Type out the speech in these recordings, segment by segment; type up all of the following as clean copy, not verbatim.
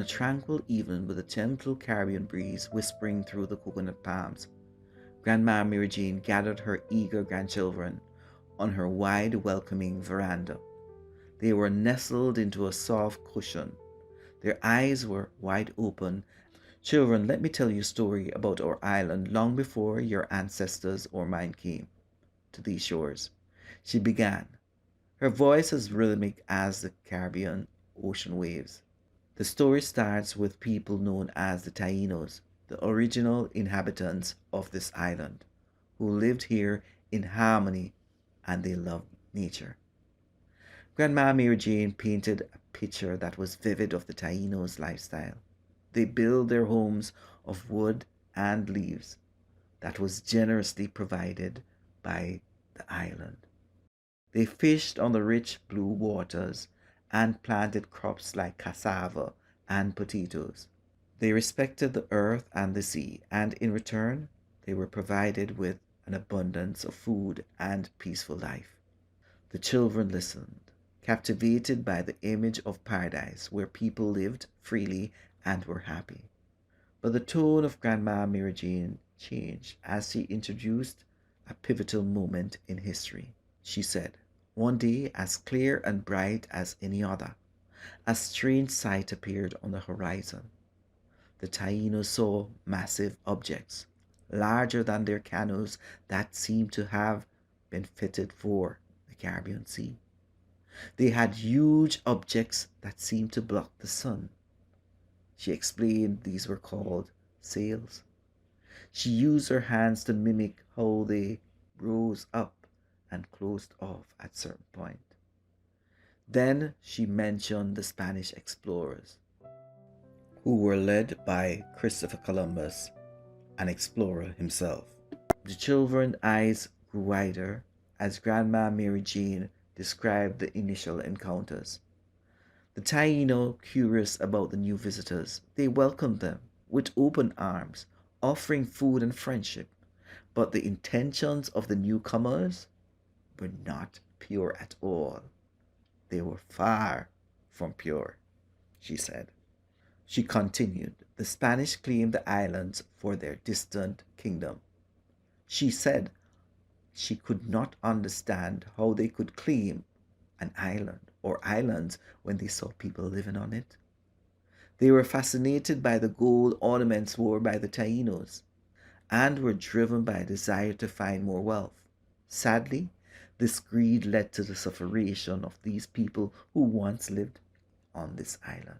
tranquil evening with a gentle Caribbean breeze whispering through the coconut palms, Grandma Mary Jane gathered her eager grandchildren on her wide, welcoming veranda. They were nestled into a soft cushion. Their eyes were wide open. Children, let me tell you a story about our island long before your ancestors or mine came to these shores. She began, her voice as rhythmic as the Caribbean ocean waves. The story starts with people known as the Taínos, the original inhabitants of this island, who lived here in harmony and they loved nature. Grandma Mary Jane painted a picture that was vivid of the Taínos' lifestyle. They built their homes of wood and leaves that was generously provided by the island. They fished on the rich blue waters and planted crops like cassava and potatoes. They respected the earth and the sea, and in return, they were provided with an abundance of food and peaceful life. The children listened, captivated by the image of paradise where people lived freely and were happy. But the tone of Grandma Mary Jane changed as she introduced a pivotal moment in history. She said, one day, as clear and bright as any other, a strange sight appeared on the horizon. The Taínos saw massive objects, larger than their canoes that seemed to have been fitted for the Caribbean Sea. They had huge objects that seemed to block the sun. She explained these were called sails. She used her hands to mimic how they rose up and closed off at certain point. Then she mentioned the Spanish explorers, who were led by Christopher Columbus, an explorer himself. The children's eyes grew wider as Grandma Mary Jane described the initial encounters. The Taíno, curious about the new visitors, they welcomed them with open arms, offering food and friendship. But the intentions of the newcomers were not pure at all. They were far from pure, she said. She continued, the Spanish claimed the islands for their distant kingdom. She said she could not understand how they could claim an island or islands when they saw people living on it. They were fascinated by the gold ornaments worn by the Taínos and were driven by a desire to find more wealth. Sadly, this greed led to the sufferation of these people who once lived on this island.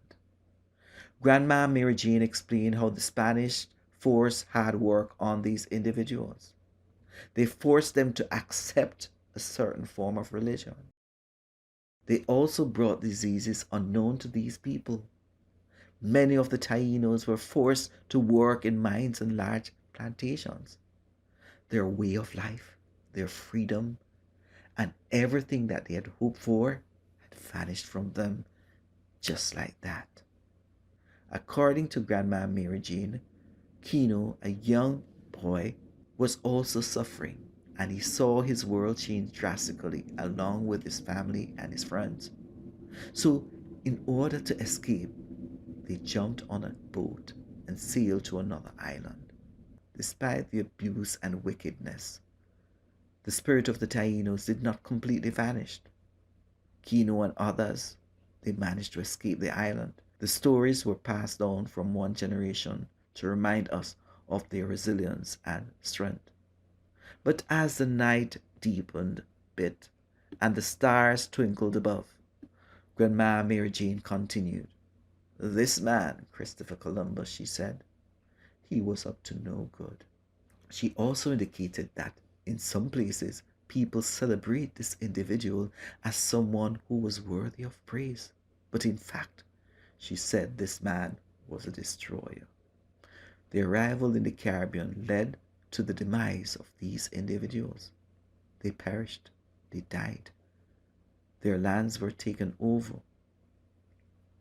Grandma Mary Jane explained how the Spanish forced hard work on these individuals. They forced them to accept a certain form of religion. They also brought diseases unknown to these people. Many of the Taínos were forced to work in mines and large plantations. Their way of life, their freedom, and everything that they had hoped for had vanished from them just like that. According to Grandma Mary Jane, Kino, a young boy, was also suffering, and he saw his world change drastically along with his family and his friends. So, in order to escape, they jumped on a boat and sailed to another island. Despite the abuse and wickedness, the spirit of the Taínos did not completely vanish. Kino and others, they managed to escape the island. The stories were passed on from one generation to remind us of their resilience and strength. But as the night deepened a bit and the stars twinkled above, Grandma Mary Jane continued. This man, Christopher Columbus, she said, he was up to no good. She also indicated that in some places, people celebrate this individual as someone who was worthy of praise. But in fact, she said this man was a destroyer. The arrival in the Caribbean led to the demise of these individuals. They perished, they died. Their lands were taken over.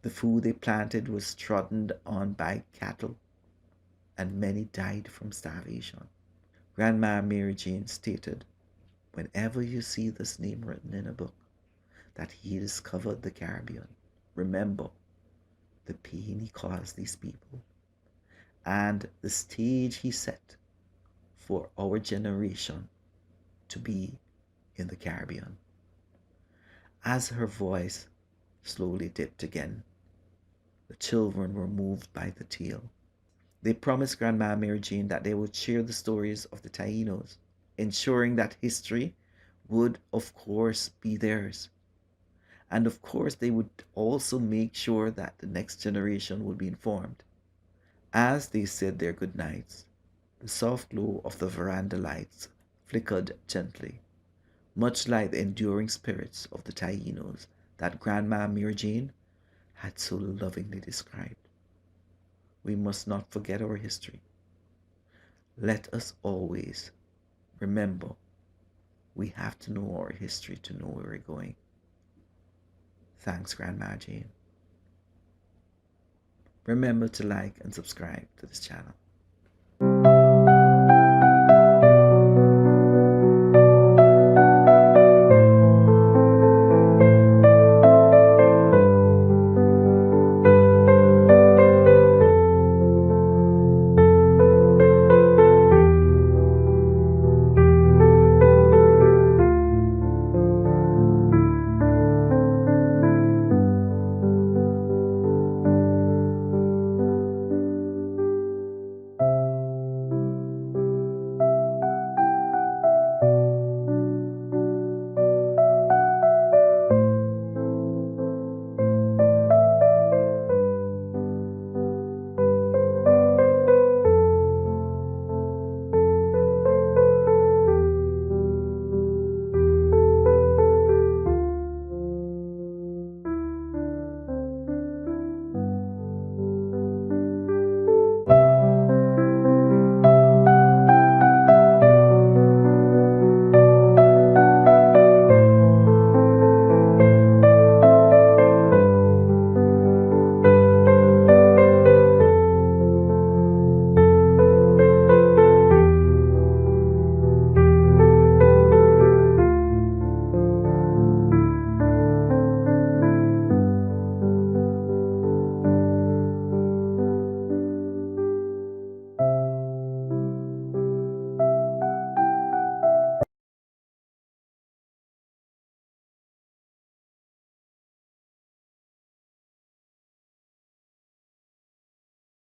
The food they planted was trodden on by cattle, and many died from starvation. Grandma Mary Jane stated, whenever you see this name written in a book, that he discovered the Caribbean, remember, the pain he caused these people, and the stage he set for our generation to be in the Caribbean. As her voice slowly dipped again, the children were moved by the tale. They promised Grandma Mary Jane that they would share the stories of the Taínos, ensuring that history would, of course, be theirs. And of course, they would also make sure that the next generation would be informed. As they said their goodnights, the soft glow of the veranda lights flickered gently, much like the enduring spirits of the Taínos that Grandma Mary Jane had so lovingly described. We must not forget our history. Let us always remember we have to know our history to know where we're going. Thanks, Grandma Jane. Remember to like and subscribe to this channel.